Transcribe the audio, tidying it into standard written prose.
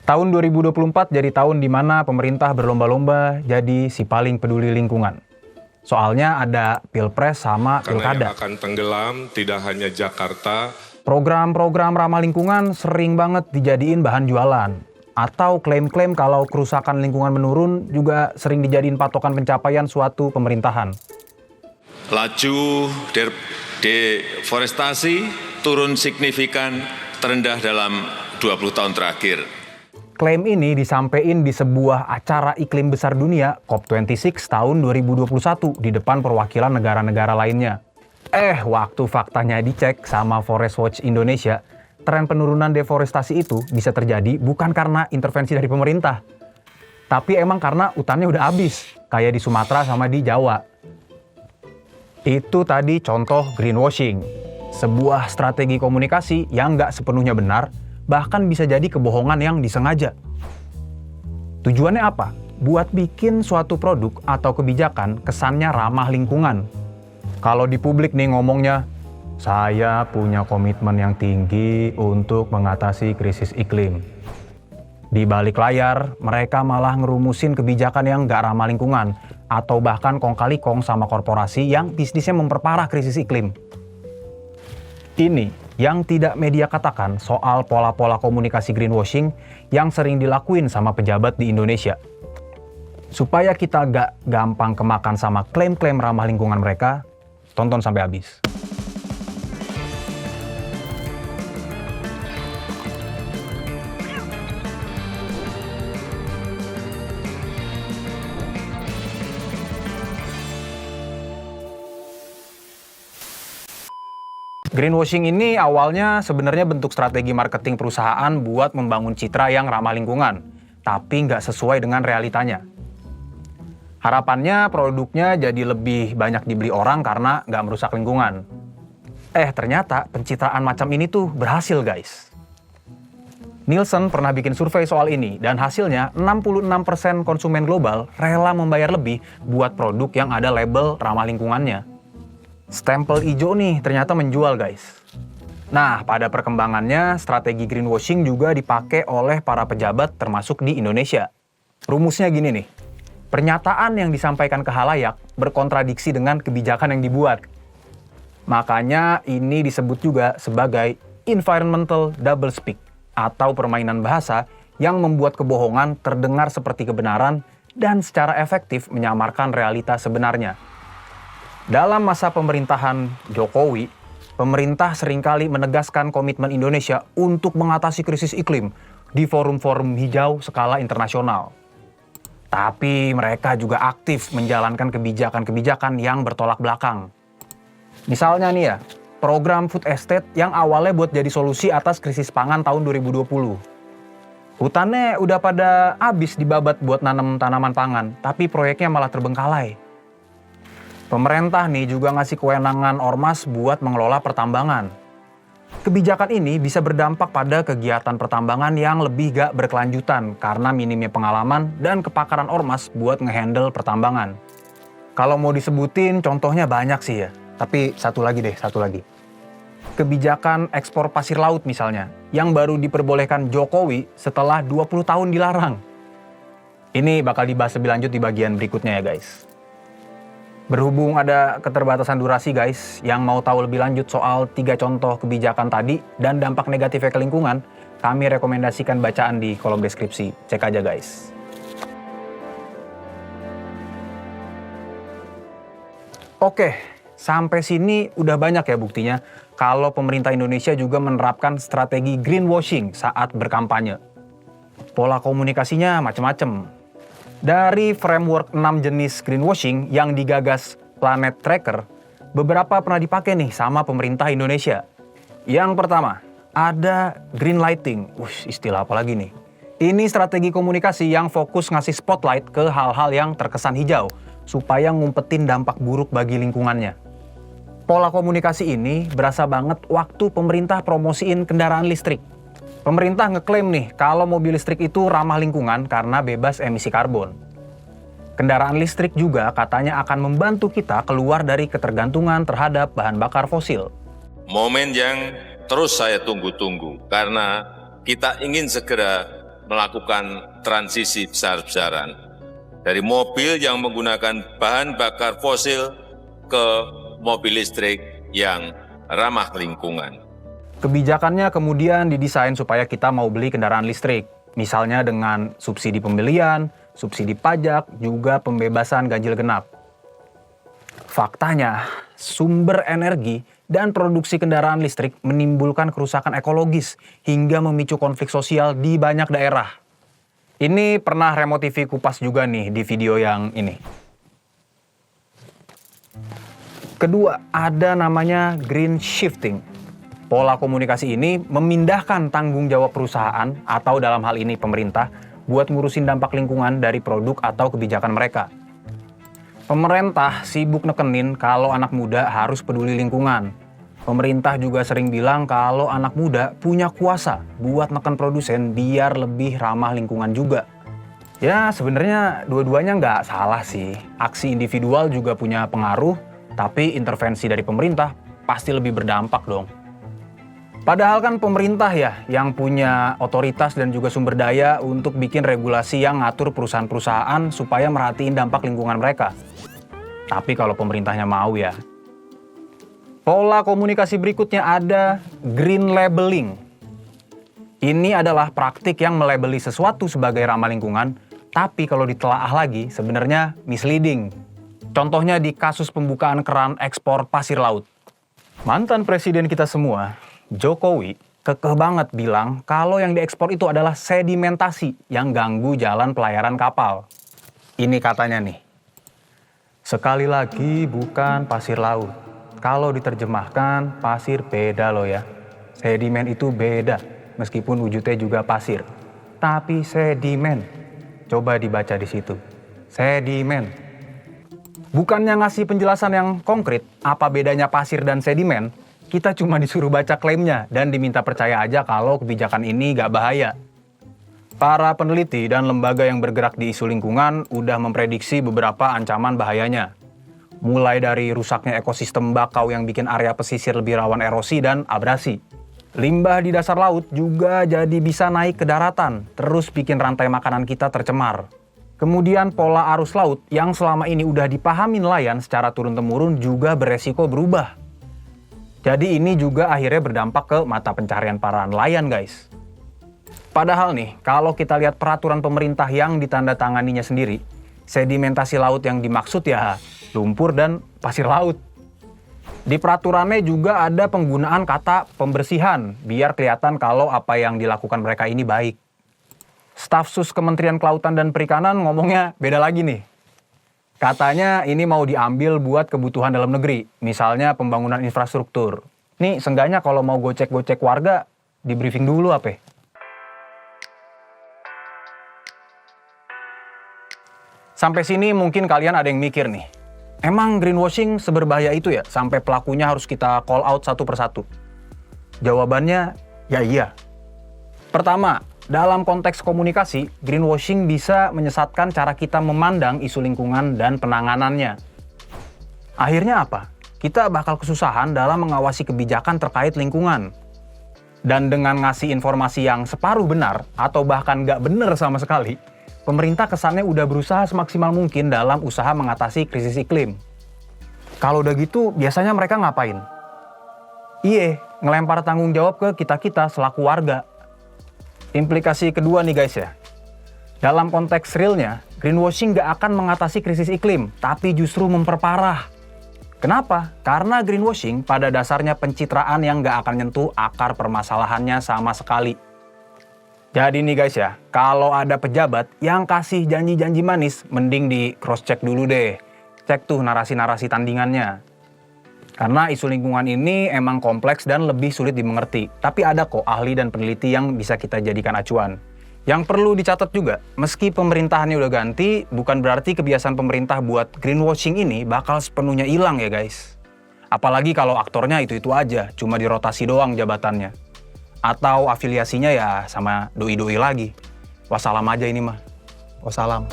Tahun 2024 jadi tahun di mana pemerintah berlomba-lomba jadi si paling peduli lingkungan. Soalnya ada pilpres sama Karena pilkada. yang akan tenggelam tidak hanya Jakarta. Program-program ramah lingkungan sering banget dijadiin bahan jualan. Atau klaim-klaim kalau kerusakan lingkungan menurun juga sering dijadiin patokan pencapaian suatu pemerintahan. Laju deforestasi turun signifikan terendah dalam 20 tahun terakhir. Klaim ini disampaikan di sebuah acara iklim besar dunia COP26 tahun 2021 di depan perwakilan negara-negara lainnya. Waktu faktanya dicek sama Forest Watch Indonesia, tren penurunan deforestasi itu bisa terjadi bukan karena intervensi dari pemerintah, tapi emang karena hutannya udah habis, kayak di Sumatera sama di Jawa. Itu tadi contoh greenwashing, sebuah strategi komunikasi yang nggak sepenuhnya benar, bahkan bisa jadi kebohongan yang disengaja. Tujuannya apa? Buat bikin suatu produk atau kebijakan kesannya ramah lingkungan. Kalau di publik nih ngomongnya, saya punya komitmen yang tinggi untuk mengatasi krisis iklim. Di balik layar, mereka malah ngerumusin kebijakan yang nggak ramah lingkungan, atau bahkan kong kali kong sama korporasi yang bisnisnya memperparah krisis iklim. Ini yang tidak media katakan soal pola-pola komunikasi greenwashing yang sering dilakuin sama pejabat di Indonesia. Supaya kita gak gampang kemakan sama klaim-klaim ramah lingkungan mereka, tonton sampai habis. Greenwashing ini awalnya sebenarnya bentuk strategi marketing perusahaan buat membangun citra yang ramah lingkungan, tapi nggak sesuai dengan realitanya. Harapannya produknya jadi lebih banyak dibeli orang karena nggak merusak lingkungan. Ternyata pencitraan macam ini tuh berhasil, guys. Nielsen pernah bikin survei soal ini, dan hasilnya 66% konsumen global rela membayar lebih buat produk yang ada label ramah lingkungannya. Stempel hijau nih ternyata menjual, guys. Nah, pada perkembangannya, strategi greenwashing juga dipakai oleh para pejabat termasuk di Indonesia. Rumusnya gini nih, pernyataan yang disampaikan ke khalayak berkontradiksi dengan kebijakan yang dibuat. Makanya ini disebut juga sebagai environmental doublespeak, atau permainan bahasa yang membuat kebohongan terdengar seperti kebenaran dan secara efektif menyamarkan realitas sebenarnya. Dalam masa pemerintahan Jokowi, pemerintah seringkali menegaskan komitmen Indonesia untuk mengatasi krisis iklim di forum-forum hijau skala internasional. Tapi mereka juga aktif menjalankan kebijakan-kebijakan yang bertolak belakang. Misalnya nih ya, program food estate yang awalnya buat jadi solusi atas krisis pangan tahun 2020. Hutannya udah pada habis dibabat buat nanam tanaman pangan, tapi proyeknya malah terbengkalai. Pemerintah nih juga ngasih kewenangan ormas buat mengelola pertambangan. Kebijakan ini bisa berdampak pada kegiatan pertambangan yang lebih gak berkelanjutan karena minimnya pengalaman dan kepakaran ormas buat ngehandle pertambangan. Kalau mau disebutin contohnya banyak sih ya, tapi satu lagi. Kebijakan ekspor pasir laut misalnya, yang baru diperbolehkan Jokowi setelah 20 tahun dilarang. Ini bakal dibahas lebih lanjut di bagian berikutnya ya, guys. Berhubung ada keterbatasan durasi, guys, yang mau tahu lebih lanjut soal 3 contoh kebijakan tadi dan dampak negatifnya ke lingkungan, kami rekomendasikan bacaan di kolom deskripsi. Cek aja, guys. Oke, sampai sini udah banyak ya buktinya kalau pemerintah Indonesia juga menerapkan strategi greenwashing saat berkampanye. Pola komunikasinya macam-macam. Dari framework 6 jenis greenwashing yang digagas Planet Tracker, beberapa pernah dipakai nih sama pemerintah Indonesia. Yang pertama, ada green lighting. Istilah apa lagi nih? Ini strategi komunikasi yang fokus ngasih spotlight ke hal-hal yang terkesan hijau, supaya ngumpetin dampak buruk bagi lingkungannya. Pola komunikasi ini berasa banget waktu pemerintah promosiin kendaraan listrik. Pemerintah ngeklaim nih kalau mobil listrik itu ramah lingkungan karena bebas emisi karbon. Kendaraan listrik juga katanya akan membantu kita keluar dari ketergantungan terhadap bahan bakar fosil. Momen yang terus saya tunggu-tunggu karena kita ingin segera melakukan transisi besar-besaran dari mobil yang menggunakan bahan bakar fosil ke mobil listrik yang ramah lingkungan. Kebijakannya kemudian didesain supaya kita mau beli kendaraan listrik, misalnya dengan subsidi pembelian, subsidi pajak, juga pembebasan ganjil genap. Faktanya, sumber energi dan produksi kendaraan listrik menimbulkan kerusakan ekologis hingga memicu konflik sosial di banyak daerah. Ini pernah Remo TV kupas juga nih di video yang ini. Kedua, ada namanya green shifting. Pola komunikasi ini memindahkan tanggung jawab perusahaan atau dalam hal ini pemerintah buat ngurusin dampak lingkungan dari produk atau kebijakan mereka. Pemerintah sibuk nekenin kalau anak muda harus peduli lingkungan. Pemerintah juga sering bilang kalau anak muda punya kuasa buat neken produsen biar lebih ramah lingkungan juga. Ya sebenarnya dua-duanya nggak salah sih. Aksi individual juga punya pengaruh, tapi intervensi dari pemerintah pasti lebih berdampak dong. Padahal kan pemerintah ya yang punya otoritas dan juga sumber daya untuk bikin regulasi yang ngatur perusahaan-perusahaan supaya merhatiin dampak lingkungan mereka. Tapi kalau pemerintahnya mau ya. Pola komunikasi berikutnya ada green labeling. Ini adalah praktik yang melabeli sesuatu sebagai ramah lingkungan, tapi kalau ditelaah lagi sebenarnya misleading. Contohnya di kasus pembukaan keran ekspor pasir laut. Mantan presiden kita semua, Jokowi, kekeh banget bilang kalau yang diekspor itu adalah sedimentasi yang ganggu jalan pelayaran kapal. Ini katanya nih, sekali lagi bukan pasir laut. Kalau diterjemahkan, pasir beda loh ya. Sedimen itu beda, meskipun wujudnya juga pasir. Tapi sedimen, coba dibaca di situ. Sedimen. Bukannya ngasih penjelasan yang konkret, apa bedanya pasir dan sedimen, kita cuma disuruh baca klaimnya dan diminta percaya aja kalau kebijakan ini gak bahaya. Para peneliti dan lembaga yang bergerak di isu lingkungan udah memprediksi beberapa ancaman bahayanya. Mulai dari rusaknya ekosistem bakau yang bikin area pesisir lebih rawan erosi dan abrasi. Limbah di dasar laut juga jadi bisa naik ke daratan, terus bikin rantai makanan kita tercemar. Kemudian pola arus laut yang selama ini udah dipahami nelayan secara turun-temurun juga beresiko berubah. Jadi ini juga akhirnya berdampak ke mata pencarian para nelayan guys. Padahal nih, kalau kita lihat peraturan pemerintah yang ditandatanganinya sendiri, sedimentasi laut yang dimaksud ya lumpur dan pasir laut. Di peraturannya juga ada penggunaan kata pembersihan, biar kelihatan kalau apa yang dilakukan mereka ini baik. Staf Sus Kementerian Kelautan dan Perikanan ngomongnya beda lagi nih. Katanya ini mau diambil buat kebutuhan dalam negeri, misalnya pembangunan infrastruktur. Nih, seenggaknya kalau mau gocek-gocek warga, di briefing dulu apa? Sampai sini mungkin kalian ada yang mikir nih, emang greenwashing seberbahaya itu ya, sampai pelakunya harus kita call out satu persatu? Jawabannya, ya iya. Pertama, dalam konteks komunikasi, greenwashing bisa menyesatkan cara kita memandang isu lingkungan dan penanganannya. Akhirnya apa? Kita bakal kesusahan dalam mengawasi kebijakan terkait lingkungan. Dan dengan ngasih informasi yang separuh benar, atau bahkan nggak benar sama sekali, pemerintah kesannya udah berusaha semaksimal mungkin dalam usaha mengatasi krisis iklim. Kalau udah gitu, biasanya mereka ngapain? Iye, ngelempar tanggung jawab ke kita-kita selaku warga. Implikasi kedua nih guys ya. Dalam konteks realnya, greenwashing nggak akan mengatasi krisis iklim, tapi justru memperparah. Kenapa? Karena greenwashing pada dasarnya pencitraan yang nggak akan nyentuh akar permasalahannya sama sekali. Jadi nih guys ya, kalau ada pejabat yang kasih janji-janji manis, mending di cross-check dulu deh. Cek tuh narasi-narasi tandingannya. Karena isu lingkungan ini emang kompleks dan lebih sulit dimengerti. Tapi ada kok ahli dan peneliti yang bisa kita jadikan acuan. Yang perlu dicatat juga, meski pemerintahannya udah ganti, bukan berarti kebiasaan pemerintah buat greenwashing ini bakal sepenuhnya hilang ya guys. Apalagi kalau aktornya itu-itu aja, cuma dirotasi doang jabatannya. Atau afiliasinya ya sama doi-doi lagi. Wassalam aja ini mah. Wassalam.